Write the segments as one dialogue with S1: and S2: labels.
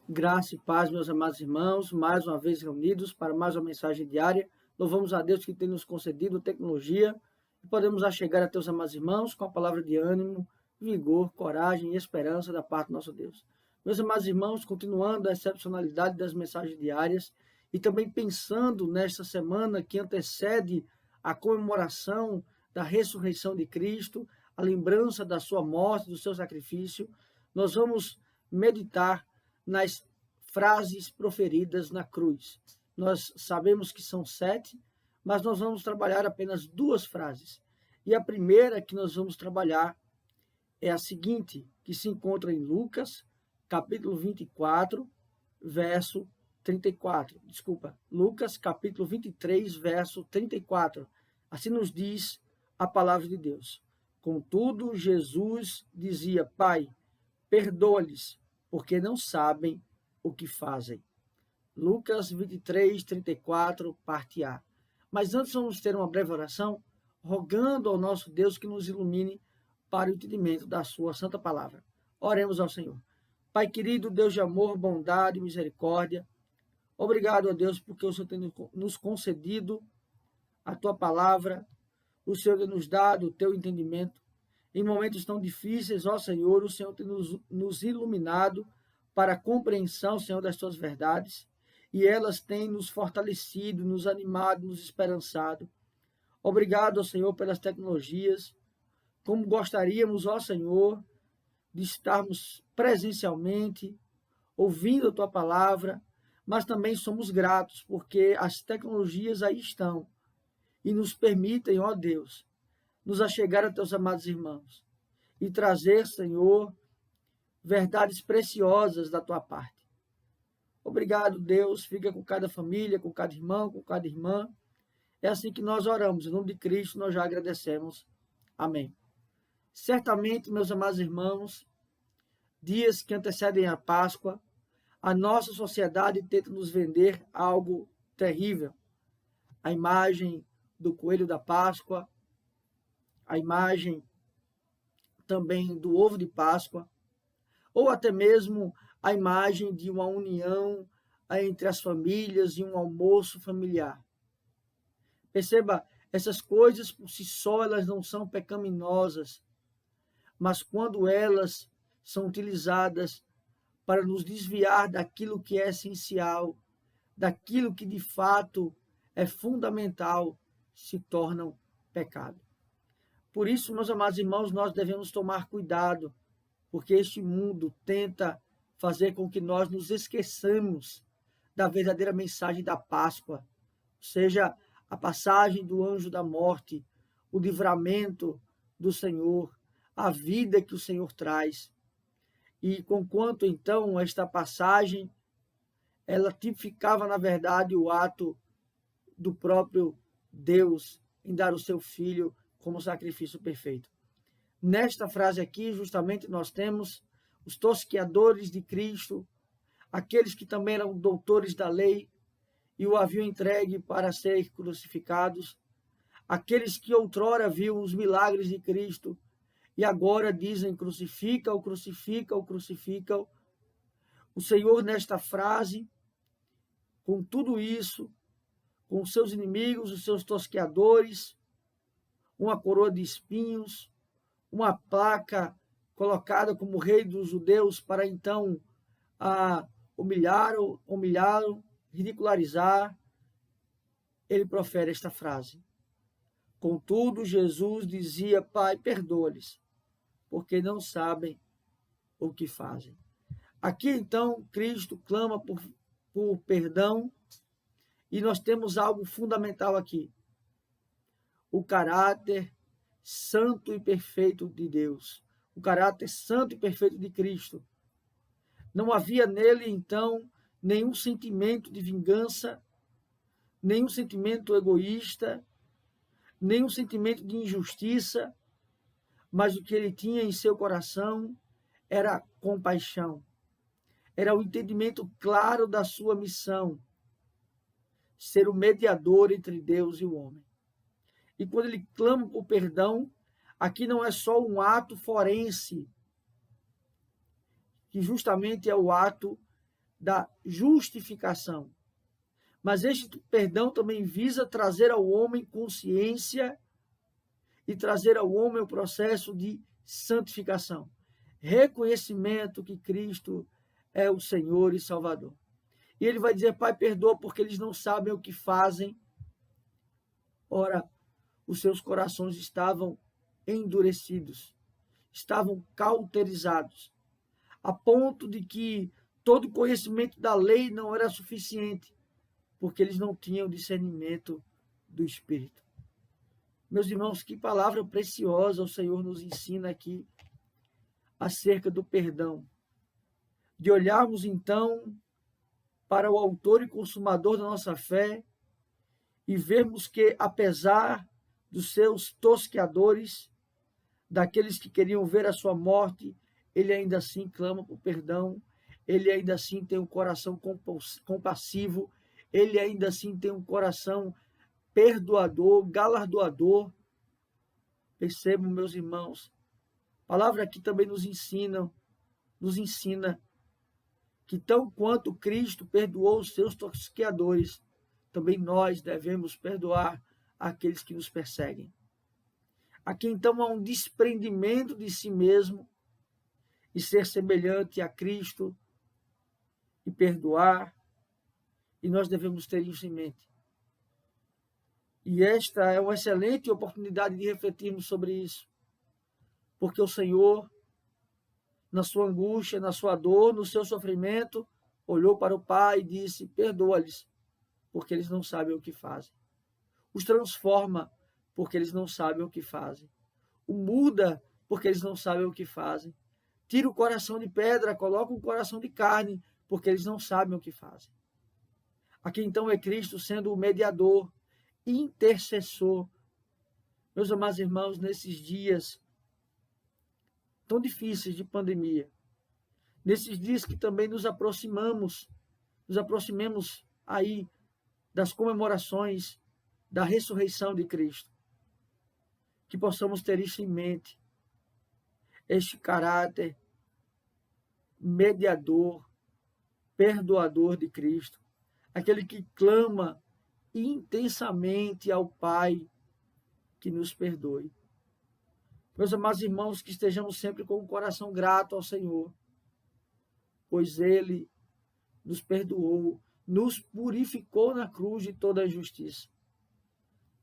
S1: Graça e paz, meus amados irmãos, mais uma vez reunidos para mais uma mensagem diária. Louvamos a Deus que tem nos concedido tecnologia e podemos chegar a teus amados irmãos com a palavra de ânimo, vigor, coragem e esperança da parte do nosso Deus. Meus amados irmãos, continuando a excepcionalidade das mensagens diárias e também pensando nesta semana que antecede a comemoração da ressurreição de Cristo, a lembrança da sua morte, do seu sacrifício, nós vamos meditar nas frases proferidas na cruz. Nós sabemos que são 7, mas nós vamos trabalhar apenas 2 frases. E a primeira que nós vamos trabalhar é a seguinte, que se encontra em Lucas, capítulo 24, verso 34. Desculpa, Lucas, capítulo 23, verso 34. Assim nos diz a palavra de Deus. Contudo, Jesus dizia: Pai, perdoa-lhes, porque não sabem o que fazem. Lucas 23, 34, parte A. Mas antes vamos ter uma breve oração, rogando ao nosso Deus que nos ilumine para o entendimento da sua santa palavra. Oremos ao Senhor. Pai querido, Deus de amor, bondade e misericórdia, obrigado a Deus porque o Senhor tem nos concedido a tua palavra, o Senhor tem nos dado o teu entendimento. Em momentos tão difíceis, ó Senhor, o Senhor tem nos iluminado para a compreensão, Senhor, das tuas verdades, e elas têm nos fortalecido, nos animado, nos esperançado. Obrigado, ó Senhor, pelas tecnologias. Como gostaríamos, ó Senhor, de estarmos presencialmente, ouvindo a tua palavra, mas também somos gratos, porque as tecnologias aí estão e nos permitem, ó Deus, nos achegar a teus amados irmãos e trazer, Senhor, verdades preciosas da tua parte. Obrigado, Deus, fica com cada família, com cada irmão, com cada irmã. É assim que nós oramos, em nome de Cristo nós já agradecemos. Amém. Certamente, meus amados irmãos, dias que antecedem a Páscoa, a nossa sociedade tenta nos vender algo terrível. A imagem do coelho da Páscoa, a imagem também do ovo de Páscoa, ou até mesmo a imagem de uma união entre as famílias e um almoço familiar. Perceba, essas coisas por si só elas não são pecaminosas, mas quando elas são utilizadas para nos desviar daquilo que é essencial, daquilo que de fato é fundamental, se tornam pecado. Por isso, meus amados irmãos, nós devemos tomar cuidado, porque este mundo tenta fazer com que nós nos esqueçamos da verdadeira mensagem da Páscoa, ou seja, a passagem do anjo da morte, o livramento do Senhor, a vida que o Senhor traz. E conquanto então esta passagem, ela tipificava na verdade o ato do próprio Deus em dar o seu Filho como sacrifício perfeito. Nesta frase aqui, justamente, nós temos os tosqueadores de Cristo, aqueles que também eram doutores da lei e o haviam entregue para ser crucificados, aqueles que outrora viam os milagres de Cristo e agora dizem crucifica-o, crucifica-o, crucifica-o. O Senhor, nesta frase, com tudo isso, com os seus inimigos, os seus tosqueadores, uma coroa de espinhos, uma placa colocada como rei dos judeus para então humilhá-lo, ridicularizar, ele profere esta frase. Contudo, Jesus dizia: Pai, perdoa-lhes, porque não sabem o que fazem. Aqui, então, Cristo clama por perdão, e nós temos algo fundamental aqui. O caráter santo e perfeito de Deus, o caráter santo e perfeito de Cristo. Não havia nele, então, nenhum sentimento de vingança, nenhum sentimento egoísta, nenhum sentimento de injustiça, mas o que ele tinha em seu coração era compaixão, era o entendimento claro da sua missão, ser o mediador entre Deus e o homem. E quando ele clama por perdão, aqui não é só um ato forense, que justamente é o ato da justificação. Mas este perdão também visa trazer ao homem consciência e trazer ao homem o processo de santificação. Reconhecimento que Cristo é o Senhor e Salvador. E ele vai dizer: Pai, perdoa porque eles não sabem o que fazem. Ora, os seus corações estavam endurecidos, estavam cauterizados, a ponto de que todo conhecimento da lei não era suficiente, porque eles não tinham discernimento do Espírito. Meus irmãos, que palavra preciosa o Senhor nos ensina aqui acerca do perdão. De olharmos então para o autor e consumador da nossa fé e vermos que, apesar dos seus tosqueadores, daqueles que queriam ver a sua morte, ele ainda assim clama por perdão, ele ainda assim tem um coração compassivo, ele ainda assim tem um coração perdoador, galardoador. Percebam, meus irmãos, a palavra aqui também nos ensina que tão quanto Cristo perdoou os seus tosqueadores, também nós devemos perdoar aqueles que nos perseguem. Aqui então há um desprendimento de si mesmo e ser semelhante a Cristo e perdoar, e nós devemos ter isso em mente. E esta é uma excelente oportunidade de refletirmos sobre isso, porque o Senhor, na sua angústia, na sua dor, no seu sofrimento, olhou para o Pai e disse: perdoa-lhes, porque eles não sabem o que fazem. Os transforma, porque eles não sabem o que fazem. O muda, porque eles não sabem o que fazem. Tira o coração de pedra, coloca um coração de carne, porque eles não sabem o que fazem. Aqui então é Cristo sendo o mediador, intercessor. Meus amados irmãos, nesses dias tão difíceis de pandemia, nesses dias que também nos aproximemos aí das comemorações da ressurreição de Cristo, que possamos ter isso em mente, este caráter mediador, perdoador de Cristo, aquele que clama intensamente ao Pai que nos perdoe. Meus amados irmãos, que estejamos sempre com o coração grato ao Senhor, pois Ele nos perdoou, nos purificou na cruz de toda a injustiça.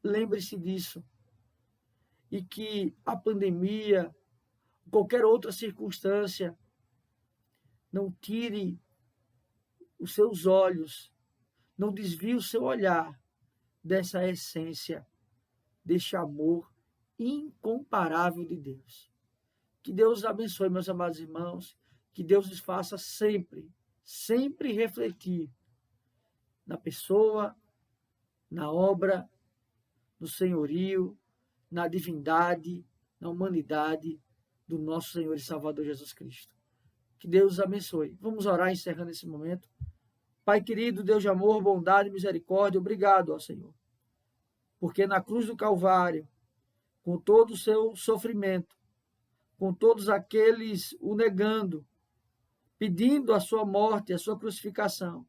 S1: Lembre-se disso. E que a pandemia, qualquer outra circunstância, não tire os seus olhos, não desvie o seu olhar dessa essência, deste amor incomparável de Deus. Que Deus os abençoe, meus amados irmãos, que Deus os faça sempre refletir na pessoa, na obra, no senhorio, na divindade, na humanidade do nosso Senhor e Salvador Jesus Cristo. Que Deus os abençoe. Vamos orar encerrando esse momento. Pai querido, Deus de amor, bondade e misericórdia, obrigado, ó Senhor, porque na cruz do Calvário, com todo o seu sofrimento, com todos aqueles o negando, pedindo a sua morte, a sua crucificação,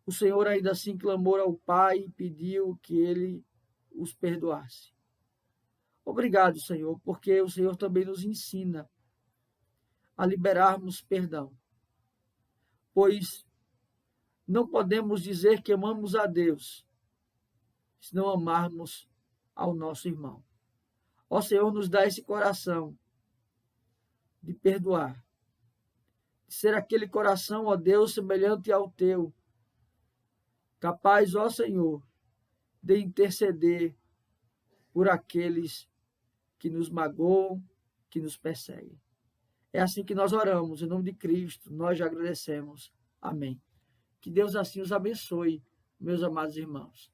S1: o Senhor ainda assim clamou ao Pai e pediu que ele os perdoasse. Obrigado, Senhor, porque o Senhor também nos ensina a liberarmos perdão, pois não podemos dizer que amamos a Deus se não amarmos ao nosso irmão. Ó Senhor, nos dá esse coração de perdoar, de ser aquele coração, ó Deus, semelhante ao teu, capaz, ó Senhor, de interceder por aqueles que nos magoam, que nos perseguem. É assim que nós oramos, em nome de Cristo, nós já agradecemos. Amém. Que Deus assim os abençoe, meus amados irmãos.